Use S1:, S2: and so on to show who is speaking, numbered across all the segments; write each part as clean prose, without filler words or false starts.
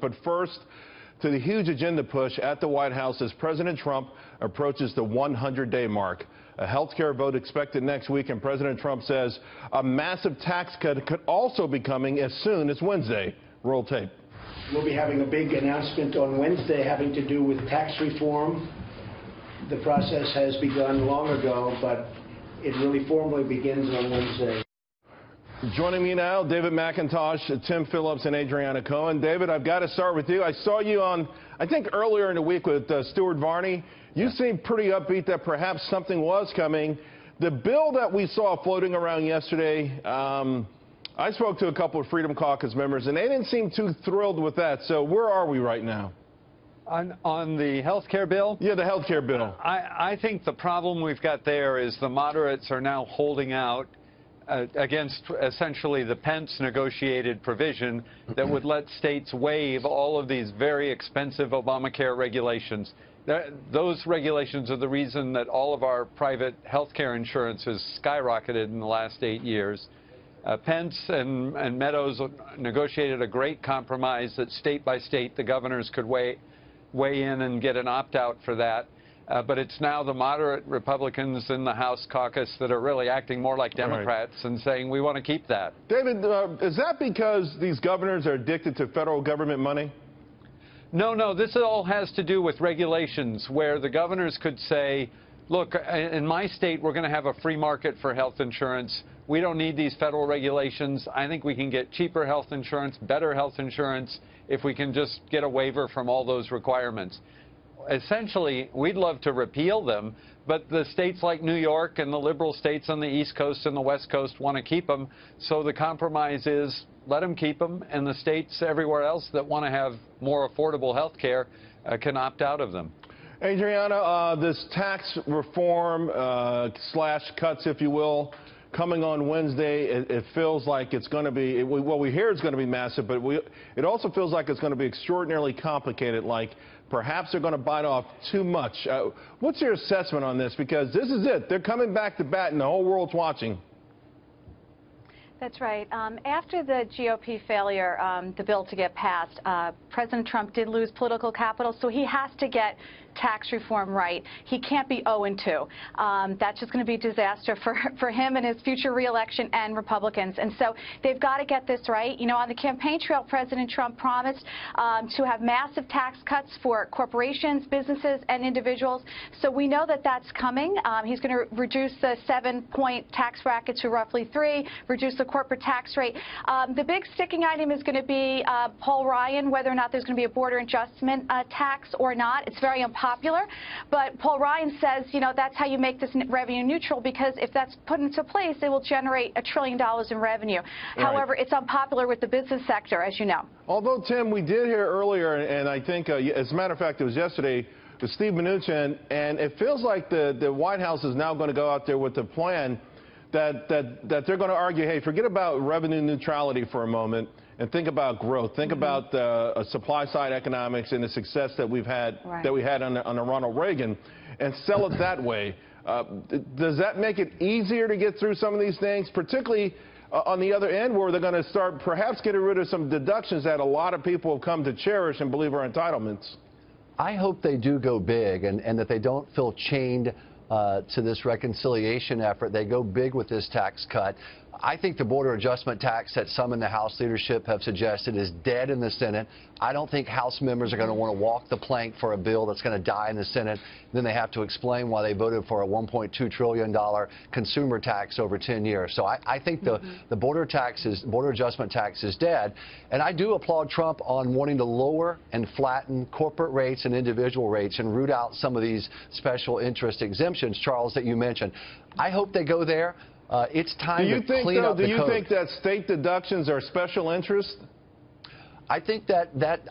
S1: But first, to the huge agenda push at the White House as President Trump approaches the 100-day mark. A health care vote expected next week, and President Trump says a massive tax cut could also be coming as soon as Wednesday. Roll tape.
S2: We'll be having a big announcement on Wednesday having to do with tax reform. The process has begun long ago, but it really formally begins on Wednesday.
S1: Joining me now, David McIntosh, Tim Phillips, and Adriana Cohen. David, I've got to start with you. I saw you on, I think, earlier in the week with Stuart Varney. You seemed pretty upbeat that perhaps something was coming. The bill that we saw floating around yesterday, I spoke to a couple of Freedom Caucus members, and they didn't seem too thrilled with that. So where are we right now?
S3: On the health care bill?
S1: Yeah, the health care bill.
S3: I think the problem we've got there is the moderates are now holding out against essentially the Pence negotiated provision that would let states waive all of these very expensive Obamacare regulations. Those regulations are the reason that all of our private health care insurance has skyrocketed in the last 8 years. Pence and Meadows negotiated a great compromise that state by state the governors could weigh in and get an opt-out for that. But it's now the moderate Republicans in the House caucus that are really acting more like Democrats and saying we want to keep that.
S1: David, is that because these governors are addicted to federal government money?
S3: No, this all has to do with regulations where the governors could say, look, in my state we're going to have a free market for health insurance. We don't need these federal regulations. I think we can get cheaper health insurance, better health insurance, if we can just get a waiver from all those requirements. Essentially, we'd love to repeal them, but the states like New York and the liberal states on the East Coast and the West Coast want to keep them. So the compromise is let them keep them, and the states everywhere else that want to have more affordable health care can opt out of them.
S1: Adriana, this tax reform slash cuts, if you will, coming on Wednesday, it feels like it's going to be, well, we hear it's going to be massive, but it also feels like it's going to be extraordinarily complicated, like perhaps they're going to bite off too much. What's your assessment on this? Because this is it. They're coming back to bat and the whole world's watching.
S4: That's right. After the GOP failure, the bill to get passed, President Trump did lose political capital, so he has to get tax reform right. He can't be 0-2. That's just going to be a disaster for him and his future reelection and Republicans. And so they've got to get this right. You know, on the campaign trail, President Trump promised to have massive tax cuts for corporations, businesses, and individuals. So we know that that's coming. He's going to reduce the 7-point tax bracket to roughly 3, reduce the corporate tax rate. The big sticking item is going to be Paul Ryan, whether or not there's going to be a border adjustment tax or not. It's very unpopular, but Paul Ryan says, you know, that's how you make this revenue neutral, because if that's put into place, it will generate $1 trillion in revenue. Right. However, it's unpopular with the business sector, as you know. Although,
S1: Tim, we did hear earlier, and I think, as a matter of fact, it was yesterday, with Steve Mnuchin, and it feels like the White House is now going to go out there with a plan that they're going to argue, hey, forget about revenue neutrality for a moment and think about growth. Think about supply side economics and the success that we've had that we had under Ronald Reagan, and sell it that way. Does that make it easier to get through some of these things, particularly on the other end, where they're going to start perhaps getting rid of some deductions that a lot of people have come to cherish and believe are entitlements?
S5: I hope they do go big and that they don't feel chained to this reconciliation effort. They go big with this tax cut. I think the border adjustment tax that some in the House leadership have suggested is dead in the Senate. I don't think House members are going to want to walk the plank for a bill that's going to die in the Senate. Then they have to explain why they voted for a $1.2 trillion consumer tax over 10 years. So I think the border adjustment tax is dead. And I do applaud Trump on wanting to lower and flatten corporate rates and individual rates and root out some of these special interest exemptions, Charles, that you mentioned. I hope they go there. It's time to clean up the code.
S1: Do you think that state deductions are special interest?
S5: I think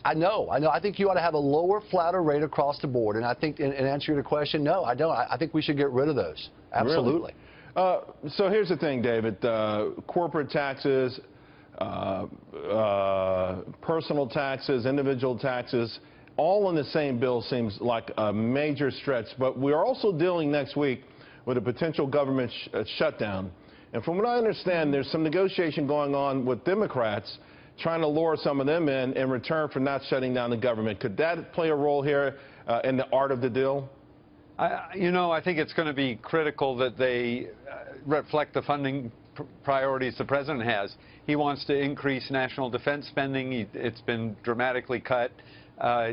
S5: I know. I think you ought to have a lower, flatter rate across the board. And I think, in answer to your question, no, I don't. I think we should get rid of those. Absolutely.
S1: Really? So here's the thing, David. Corporate taxes, personal taxes, individual taxes, all in the same bill seems like a major stretch. But we're also dealing next week with a potential government shutdown. And from what I understand, there's some negotiation going on with Democrats trying to lure some of them in return for not shutting down the government. Could that play a role here in the art of the deal?
S3: I think it's going to be critical that they reflect the funding priorities the president has. He wants to increase national defense spending. It's been dramatically cut.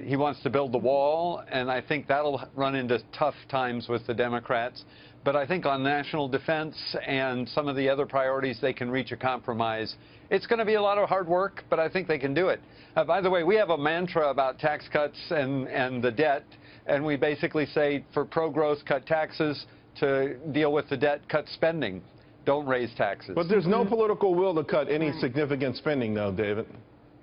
S3: He wants to build the wall, and I think that'll run into tough times with the Democrats. But I think on national defense and some of the other priorities, they can reach a compromise. It's going to be a lot of hard work, but I think they can do it. By the way, we have a mantra about tax cuts and the debt, and we basically say for pro-growth, cut taxes; to deal with the debt, cut spending. Don't raise taxes.
S1: But there's no political will to cut any significant spending, though, David.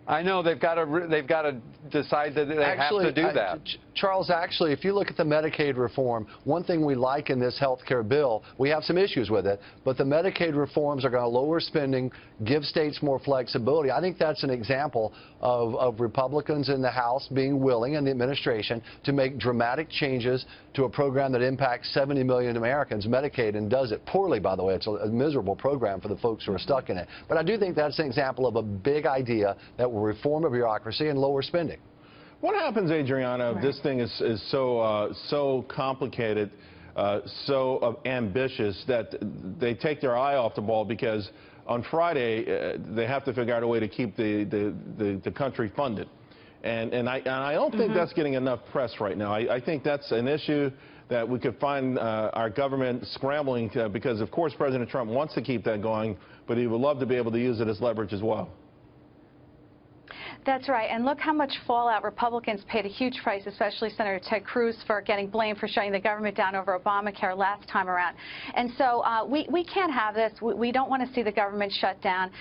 S3: I know they've got to decide that they have to do that.
S5: Charles, actually, if you look at the Medicaid reform, one thing we like in this health care bill, we have some issues with it, but the Medicaid reforms are going to lower spending, give states more flexibility. I think that's an example of Republicans in the House being willing, and the administration, to make dramatic changes to a program that impacts 70 million Americans, Medicaid, and does it poorly, by the way. It's a miserable program for the folks who are stuck in it. But I do think that's an example of a big idea that will reform a bureaucracy and lower spending.
S1: What happens, Adriana, if this thing is so complicated, so ambitious, that they take their eye off the ball because on Friday they have to figure out a way to keep the country funded? And I don't think that's getting enough press right now. I think that's an issue that we could find our government scrambling to, because, of course, President Trump wants to keep that going, but he would love to be able to use it as leverage as well.
S4: That's right. And look how much fallout Republicans paid a huge price, especially Senator Ted Cruz, for getting blamed for shutting the government down over Obamacare last time around. And so we can't have this. We don't want to see the government shut down.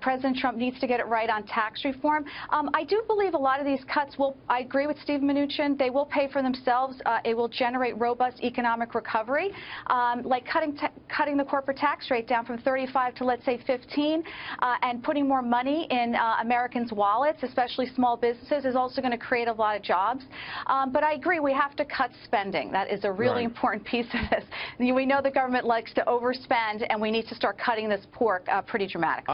S4: President Trump needs to get it right on tax reform. I do believe a lot of these cuts will, I agree with Steve Mnuchin, they will pay for themselves. It will generate robust economic recovery, like cutting the corporate tax rate down from 35 to, let's say, 15, and putting more money in Americans' wallets, especially small businesses, is also going to create a lot of jobs. But I agree, we have to cut spending. That is a really important piece of this. We know the government likes to overspend, and we need to start cutting this pork pretty dramatically.